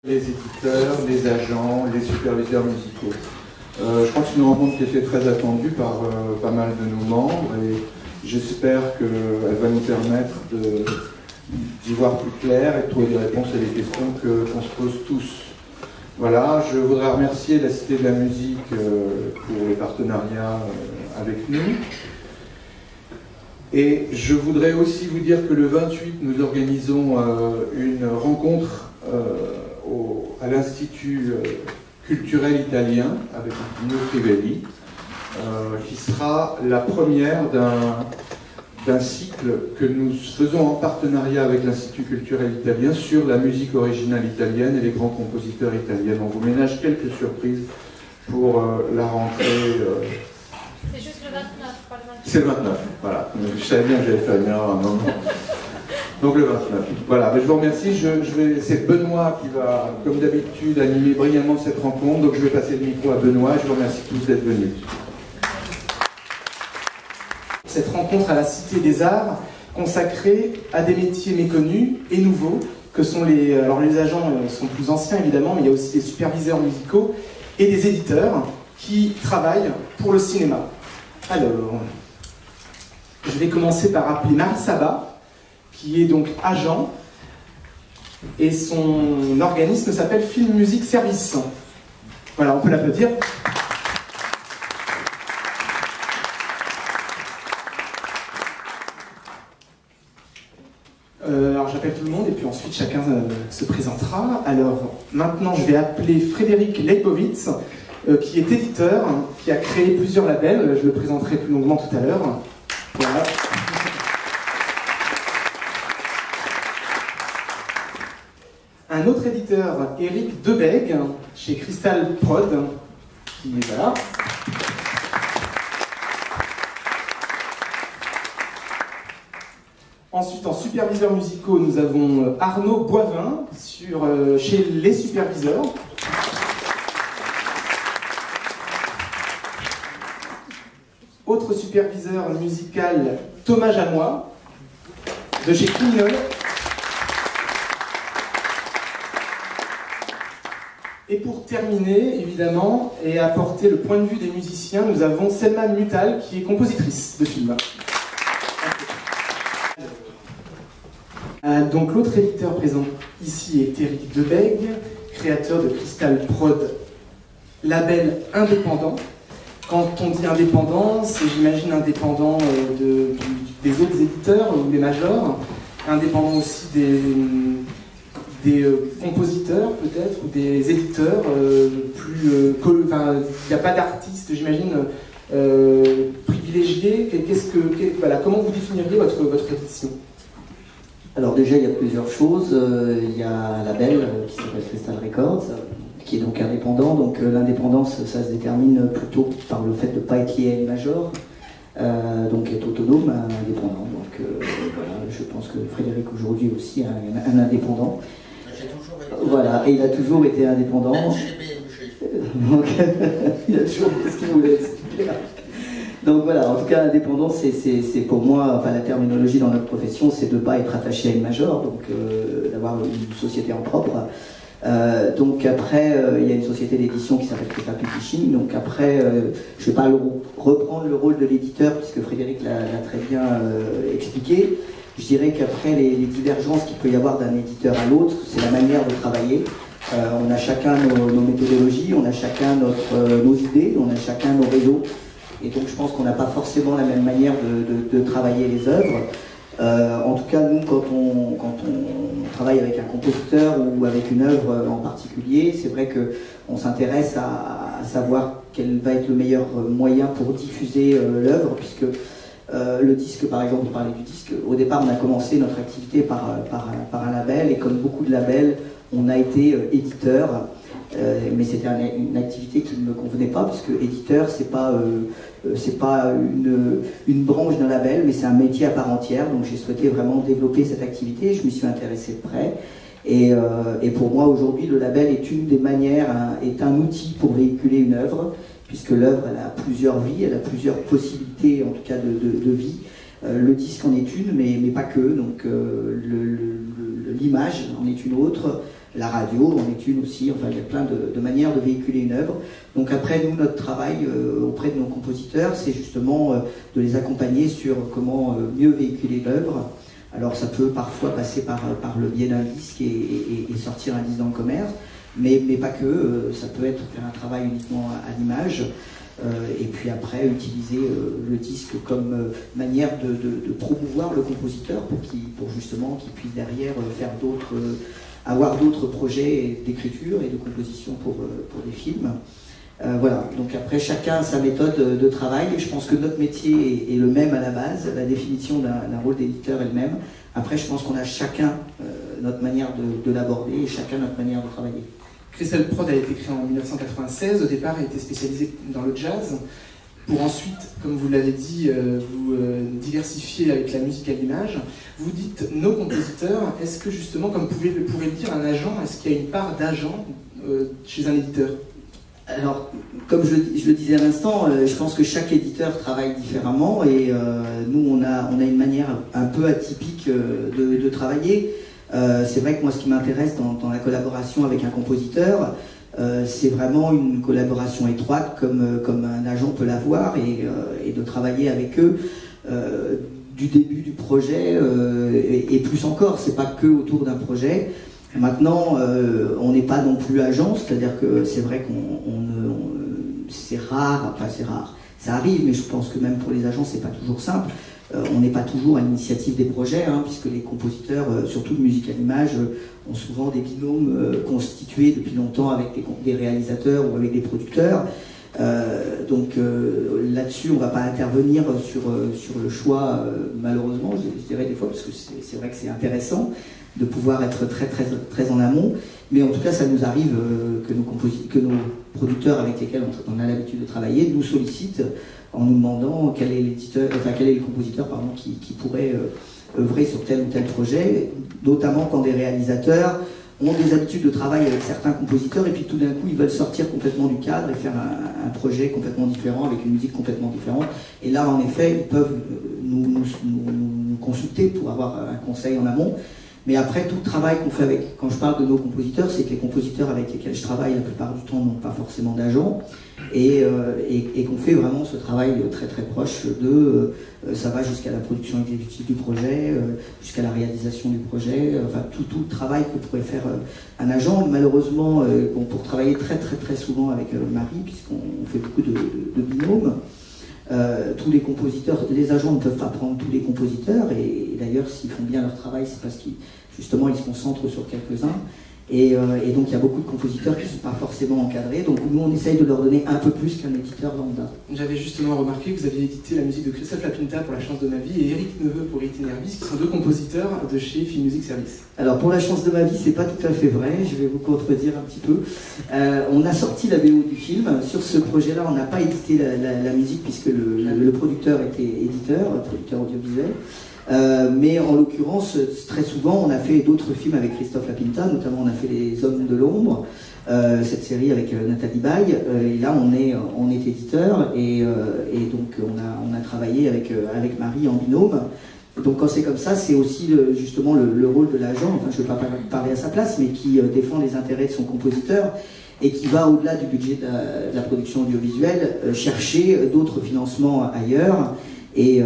Les éditeurs, les agents, les superviseurs musicaux. Je crois que c'est une rencontre qui était très attendue par pas mal de nos membres et j'espère qu'elle va nous permettre d'y voir plus clair et de trouver des réponses à des questions qu'on se pose tous. Voilà, je voudrais remercier la Cité de la Musique pour les partenariats avec nous. Et je voudrais aussi vous dire que le 28, nous organisons une rencontre à l'Institut culturel italien avec Dino Crivelli, qui sera la première d'un cycle que nous faisons en partenariat avec l'Institut culturel italien sur la musique originale italienne et les grands compositeurs italiens. On vous ménage quelques surprises pour la rentrée. C'est juste le 29, pas le 28. C'est le 29, voilà. Je savais bien que j'avais fait une erreur à un moment. Donc le 29. Voilà, mais je vous remercie. C'est Benoît qui va, comme d'habitude, animer brillamment cette rencontre. Donc je vais passer le micro à Benoît. Je vous remercie tous d'être venus. Cette rencontre à la Cité des Arts, consacrée à des métiers méconnus et nouveaux, que sont les... Alors les agents sont plus anciens évidemment, mais il y a aussi des superviseurs musicaux et des éditeurs qui travaillent pour le cinéma. Alors, je vais commencer par appeler Marie Sabat, qui est donc agent, et son organisme s'appelle Film Musique Service. Voilà, on peut l'applaudir. Alors j'appelle tout le monde et puis ensuite chacun se présentera. Alors maintenant je vais appeler Frédéric Leibowitz, qui est éditeur, qui a créé plusieurs labels. Je le présenterai plus longuement tout à l'heure. Voilà. Un autre éditeur, Eric Debeg, chez Crystal Prod, qui est là. Ensuite, en superviseurs musicaux, nous avons Arnaud Boivin, chez Les Superviseurs. Autre superviseur musical, Thomas Jamois, de chez Criminol. Et pour terminer, évidemment, et apporter le point de vue des musiciens, nous avons Selma Mutal, qui est compositrice de films. Donc l'autre éditeur présent ici est Eric Debeg, créateur de Crystal Prod, label indépendant. Quand on dit indépendant, c'est, j'imagine, indépendant des autres éditeurs ou des majors, indépendant aussi des compositeurs peut-être, ou des éditeurs il n'y a pas d'artistes, j'imagine, privilégiés. Voilà, comment vous définiriez votre édition? Alors déjà, il y a plusieurs choses. Il y a un label qui s'appelle Crystal Records, qui est donc indépendant. Donc l'indépendance, ça se détermine plutôt par le fait de ne pas être lié à une major, donc être autonome, indépendant. Donc voilà, je pense que Frédéric aujourd'hui aussi est un indépendant. Voilà, et il a toujours été indépendant. Donc il a toujours fait ce qu'il voulait, c'est clair. Donc voilà, en tout cas, indépendant, c'est pour moi, enfin la terminologie dans notre profession, c'est de ne pas être attaché à une major, donc d'avoir une société en propre. Donc après, il y a une société d'édition qui s'appelle Crystal Publishing. Donc après, je ne vais pas reprendre le rôle de l'éditeur, puisque Frédéric l'a très bien expliqué. Je dirais qu'après, les divergences qu'il peut y avoir d'un éditeur à l'autre, c'est la manière de travailler. On a chacun nos méthodologies, on a chacun nos idées, on a chacun nos réseaux. Et donc je pense qu'on n'a pas forcément la même manière de travailler les œuvres. En tout cas, nous, quand on travaille avec un compositeur ou avec une œuvre en particulier, c'est vrai qu'on s'intéresse à savoir quel va être le meilleur moyen pour diffuser l'œuvre, puisque le disque, par exemple, on parlait du disque, au départ on a commencé notre activité par un label, et comme beaucoup de labels, on a été éditeur. Mais c'était une activité qui ne me convenait pas, parce que éditeur, c'est pas une branche d'un label, mais c'est un métier à part entière. Donc j'ai souhaité vraiment développer cette activité, je m'y suis intéressé de près. Et pour moi aujourd'hui, le label est une des manières, est un outil pour véhiculer une œuvre, puisque l'œuvre elle a plusieurs vies, elle a plusieurs possibilités en tout cas de vie. Le disque en est une, mais pas que. Donc l'image en est une autre. La radio en est une aussi, enfin il y a plein de manières de véhiculer une œuvre. Donc après, nous, notre travail auprès de nos compositeurs, c'est justement de les accompagner sur comment mieux véhiculer l'œuvre. Alors ça peut parfois passer par le biais d'un disque et sortir un disque dans le commerce, mais pas que, ça peut être faire un travail uniquement à l'image, et puis après utiliser le disque comme manière de promouvoir le compositeur pour justement qu'il puisse derrière faire avoir d'autres projets d'écriture et de composition pour des films. Voilà, donc après chacun a sa méthode de travail, et je pense que notre métier est le même à la base, la définition d'un rôle d'éditeur est le même. Après je pense qu'on a chacun notre manière de l'aborder et chacun notre manière de travailler. Crystal Prod a été créé en 1996, au départ a été spécialisé dans le jazz, pour ensuite, comme vous l'avez dit, vous diversifier avec la musique à l'image. Vous dites nos compositeurs, est-ce que justement, comme pourrait le dire un agent, est-ce qu'il y a une part d'agent chez un éditeur ? Alors, comme je le disais à l'instant, je pense que chaque éditeur travaille différemment, et nous on a une manière un peu atypique de travailler. C'est vrai que moi ce qui m'intéresse dans la collaboration avec un compositeur, c'est vraiment une collaboration étroite comme un agent peut l'avoir, et de travailler avec eux du début du projet et plus encore, c'est pas que autour d'un projet. Maintenant, on n'est pas non plus agent, c'est-à-dire que c'est vrai c'est rare, enfin c'est rare, ça arrive, mais je pense que même pour les agents c'est pas toujours simple. On n'est pas toujours à l'initiative des projets, puisque les compositeurs, surtout de musique à l'image, ont souvent des binômes constitués depuis longtemps avec des réalisateurs ou avec des producteurs. Donc là-dessus, on ne va pas intervenir sur le choix, malheureusement, je dirais des fois, parce que c'est vrai que c'est intéressant de pouvoir être très, très, très en amont. Mais en tout cas, ça nous arrive que nos producteurs avec lesquels on a l'habitude de travailler nous sollicitent en nous demandant quel est le compositeur qui pourrait œuvrer sur tel ou tel projet, notamment quand des réalisateurs ont des habitudes de travail avec certains compositeurs et puis tout d'un coup ils veulent sortir complètement du cadre et faire un projet complètement différent avec une musique complètement différente. Et là en effet ils peuvent nous consulter pour avoir un conseil en amont. Mais après, tout le travail qu'on fait quand je parle de nos compositeurs, c'est que les compositeurs avec lesquels je travaille la plupart du temps n'ont pas forcément d'agent, et qu'on fait vraiment ce travail très très proche ça va jusqu'à la production exécutive du projet, jusqu'à la réalisation du projet, enfin tout le travail que pourrait faire un agent. Malheureusement, pour travailler très très très souvent avec Marie, puisqu'on fait beaucoup de binômes, tous les compositeurs, les agents ne peuvent pas prendre tous les compositeurs, et d'ailleurs s'ils font bien leur travail, c'est parce qu'ils justement ils se concentrent sur quelques-uns, et donc il y a beaucoup de compositeurs qui ne sont pas forcément encadrés, donc nous on essaye de leur donner un peu plus qu'un éditeur lambda. J'avais justement remarqué que vous aviez édité la musique de Christophe Lapinta pour La Chance de ma vie et Eric Neveu pour Itinervis, qui sont deux compositeurs de chez Film Music Service. Alors pour La Chance de ma vie, c'est pas tout à fait vrai, je vais vous contredire un petit peu. On a sorti la BO du film. Sur ce projet-là, on n'a pas édité la musique puisque le producteur était éditeur, producteur audiovisuel. Mais en l'occurrence, très souvent, on a fait d'autres films avec Christophe Lapinta, notamment on a fait Les Hommes de l'ombre, cette série avec Nathalie Baye, et là on est éditeur, et donc on a travaillé avec Marie en binôme. Donc quand c'est comme ça, c'est aussi justement le rôle de l'agent, enfin je ne vais pas parler à sa place, mais qui défend les intérêts de son compositeur et qui va au-delà du budget de la production audiovisuelle chercher d'autres financements ailleurs. Et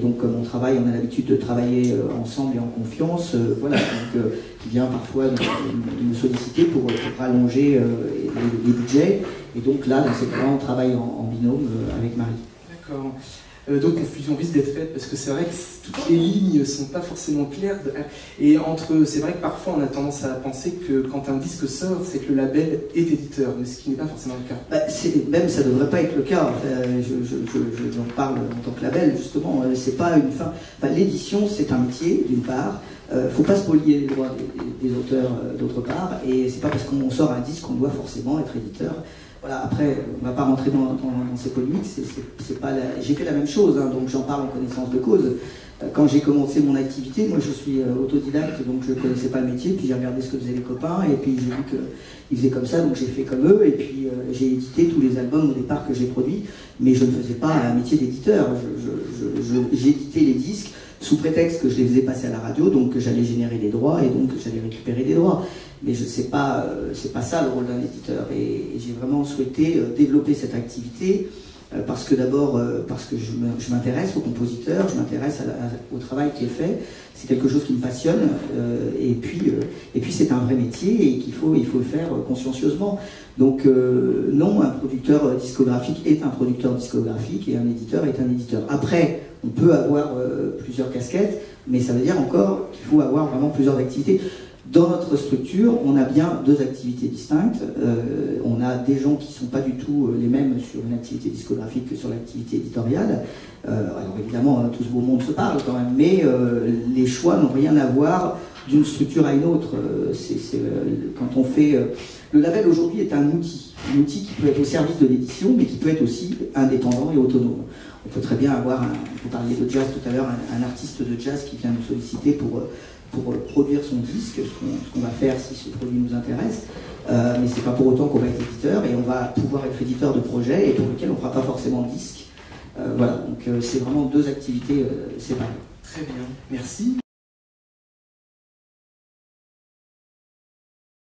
donc comme on a l'habitude de travailler ensemble et en confiance, voilà, donc qui vient parfois nous solliciter pour rallonger les budgets. Et donc là, dans ces cas-là, on travaille en binôme avec Marie. D'accord. D'autres confusions risquent d'être faites parce que c'est vrai que toutes les lignes ne sont pas forcément claires. Et c'est vrai que parfois on a tendance à penser que quand un disque sort, c'est que le label est éditeur, mais ce qui n'est pas forcément le cas. Même ça ne devrait pas être le cas. Enfin, j'en parle en tant que label, justement. C'est pas une fin. Enfin, l'édition, c'est un métier, d'une part. Faut pas spolier les droits des auteurs, d'autre part. Et c'est pas parce qu'on sort un disque qu'on doit forcément être éditeur. Voilà, après, on ne va pas rentrer dans ces polémiques, j'ai fait la même chose, donc j'en parle en connaissance de cause. Quand j'ai commencé mon activité, moi je suis autodidacte, donc je ne connaissais pas le métier, puis j'ai regardé ce que faisaient les copains, et puis j'ai vu qu'ils faisaient comme ça, donc j'ai fait comme eux, et puis j'ai édité tous les albums au départ que j'ai produits, mais je ne faisais pas un métier d'éditeur, j'éditais les disques sous prétexte que je les faisais passer à la radio, donc que j'allais générer des droits et donc que j'allais récupérer des droits. Mais c'est pas ça le rôle d'un éditeur. Et j'ai vraiment souhaité développer cette activité parce que d'abord, parce que je m'intéresse aux compositeurs, je m'intéresse au travail qui est fait. C'est quelque chose qui me passionne. Et puis c'est un vrai métier et qu'il faut le faire consciencieusement. Donc non, un producteur discographique est un producteur discographique et un éditeur est un éditeur. Après, on peut avoir plusieurs casquettes, mais ça veut dire encore qu'il faut avoir vraiment plusieurs activités. Dans notre structure, on a bien deux activités distinctes. On a des gens qui ne sont pas du tout les mêmes sur une activité discographique que sur l'activité éditoriale. Alors évidemment, tout ce beau monde se parle quand même, mais les choix n'ont rien à voir d'une structure à une autre. Quand on fait... le label aujourd'hui est un outil qui peut être au service de l'édition, mais qui peut être aussi indépendant et autonome. On peut très bien avoir, vous parliez de jazz tout à l'heure, un artiste de jazz qui vient nous solliciter pour produire son disque, ce qu'on va faire si ce produit nous intéresse, mais c'est pas pour autant qu'on va être éditeur, et on va pouvoir être éditeur de projets et pour lequel on fera pas forcément de disque. Voilà, donc c'est vraiment deux activités séparées. Très bien, merci.